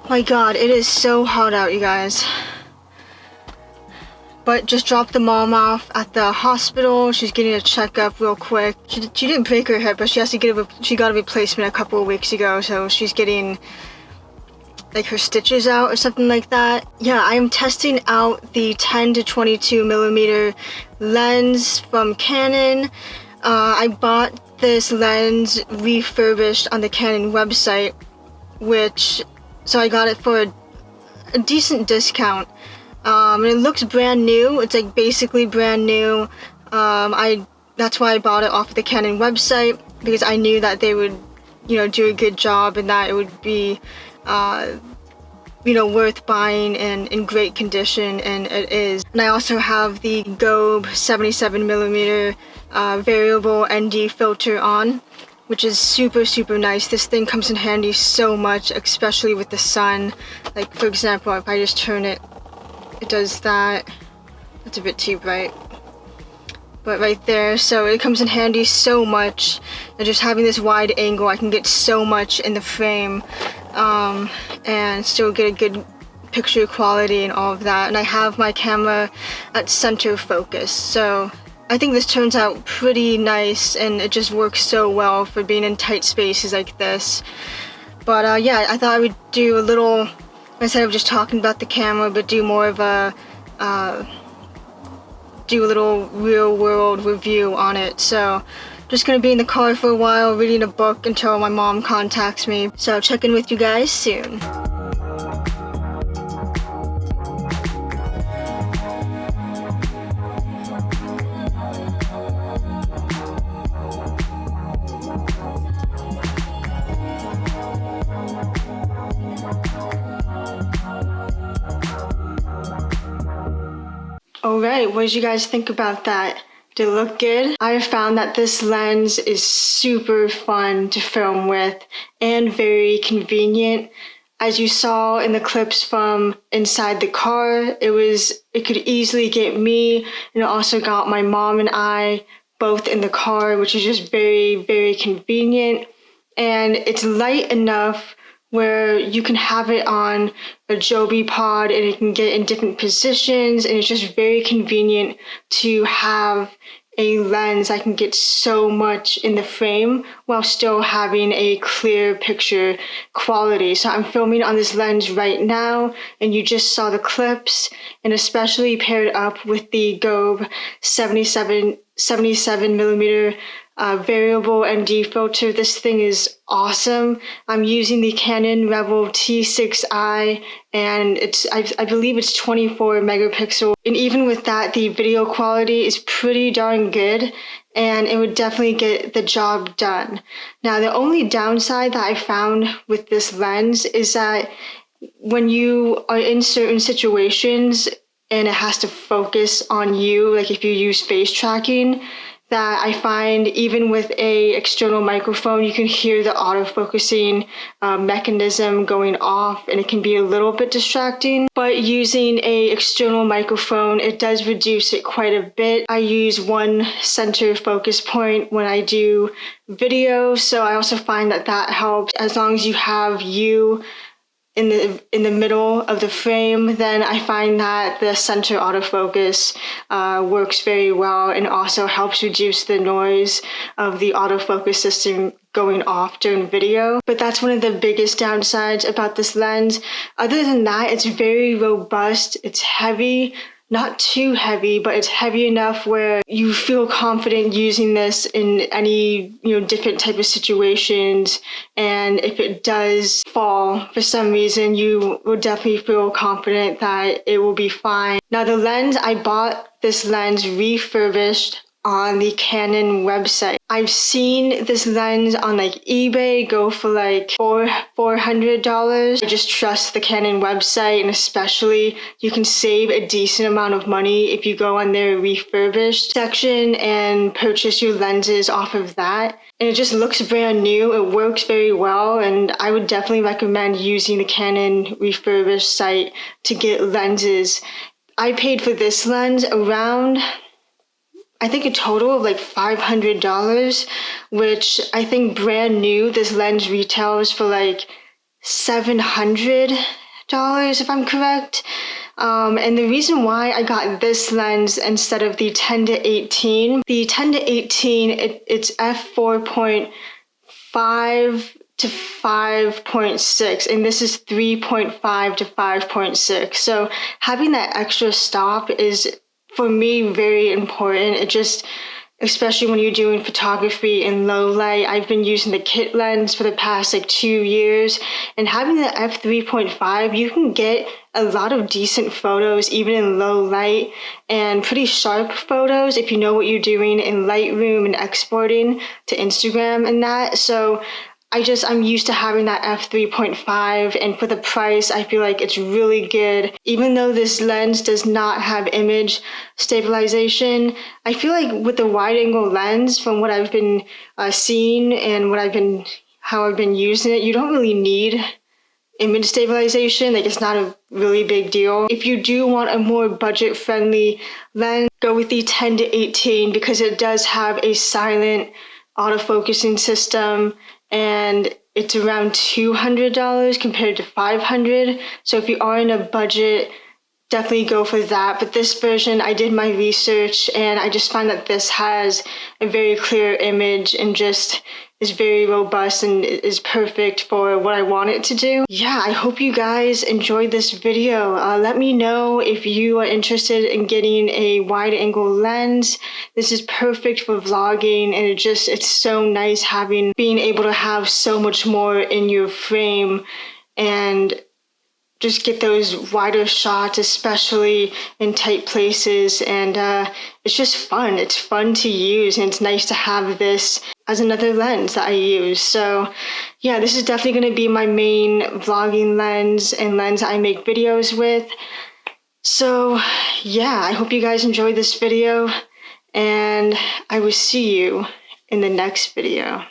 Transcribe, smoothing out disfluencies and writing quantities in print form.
My god, it is so hot out, you guys. But just dropped the mom off at the hospital. She's getting a checkup real quick. She didn't break her hip, but she has to she got a replacement a couple of weeks ago, so she's getting like her stitches out or something like that. Yeah, I am testing out the 10-22mm lens from Canon. I bought this lens refurbished on the Canon website, so I got it for a decent discount. And it looks brand new. It's like basically brand new. That's why I bought it off of the Canon website, because I knew that they would, do a good job and that it would be, worth buying and in great condition, and it is. And I also have the Gobe 77mm variable ND filter on, which is super, super nice. This thing comes in handy so much, especially with the sun. Like, for example, if I just turn it, it does that. That's a bit too bright. But right there, so it comes in handy so much. And just having this wide angle, I can get so much in the frame and still get a good picture quality and all of that. And I have my camera at center focus, so I think this turns out pretty nice, and it just works so well for being in tight spaces like this. But yeah, I thought I would do a little, instead of just talking about the camera, but do more of a little real world review on it. So just gonna be in the car for a while reading a book until my mom contacts me. So check in with you guys soon. Alright, what did you guys think about that? Did it look good? I have found that this lens is super fun to film with and very convenient. As you saw in the clips from inside the car, it could easily get me, and it also got my mom and I both in the car, which is just very, very convenient. And it's light enough where you can have it on a Joby pod and it can get in different positions, and it's just very convenient to have a lens that can get so much in the frame while still having a clear picture quality. So I'm filming on this lens right now, and you just saw the clips, and especially paired up with the Gobe 77mm variable ND filter. This thing is awesome. I'm using the Canon Rebel T6i, and I believe it's 24 megapixel. And even with that, the video quality is pretty darn good, and it would definitely get the job done. Now, the only downside that I found with this lens is that when you are in certain situations and it has to focus on you, like if you use face tracking, that I find even with a external microphone, you can hear the autofocusing mechanism going off, and it can be a little bit distracting. But using a external microphone, it does reduce it quite a bit. I use one center focus point when I do video, so I also find that helps. As long as you have you in the middle of the frame, then I find that the center autofocus works very well, and also helps reduce the noise of the autofocus system going off during video. But that's one of the biggest downsides about this lens. Other than that, it's very robust, it's heavy. Not too heavy, but it's heavy enough where you feel confident using this in any, different type of situations. And if it does fall for some reason, you will definitely feel confident that it will be fine. Now, the lens, I bought this lens refurbished on the Canon website. I've seen this lens on eBay go for $400. I just trust the Canon website, and especially you can save a decent amount of money if you go on their refurbished section and purchase your lenses off of that. And it just looks brand new. It works very well, and I would definitely recommend using the Canon refurbished site to get lenses. I paid for this lens around, I think, a total of $500, which I think brand new, this lens retails for $700 if I'm correct. And the reason why I got this lens instead of the 10-18, the 10-18, it's f4.5 to 5.6, and this is 3.5 to 5.6. So having that extra stop is, for me, very important. It just, especially when you're doing photography in low light. I've been using the kit lens for the past 2 years, and having the f3.5, you can get a lot of decent photos even in low light, and pretty sharp photos if you know what you're doing in Lightroom and exporting to Instagram and that. So I'm used to having that f3.5, and for the price, I feel like it's really good. Even though this lens does not have image stabilization, I feel like with the wide angle lens, from what I've been seeing and how I've been using it, you don't really need image stabilization. Like, it's not a really big deal. If you do want a more budget-friendly lens, go with the 10-18 because it does have a silent autofocusing system, and it's around $200 compared to $500. So if you are in a budget, definitely go for that. But this version, I did my research and I just find that this has a very clear image and just is very robust and is perfect for what I want it to do. Yeah, I hope you guys enjoyed this video. Let me know if you are interested in getting a wide angle lens. This is perfect for vlogging, and it's so nice being able to have so much more in your frame and just get those wider shots, especially in tight places. And it's just fun. It's fun to use, and it's nice to have this as another lens that I use. So yeah, this is definitely going to be my main vlogging lens and lens I make videos with. So yeah, I hope you guys enjoyed this video, and I will see you in the next video.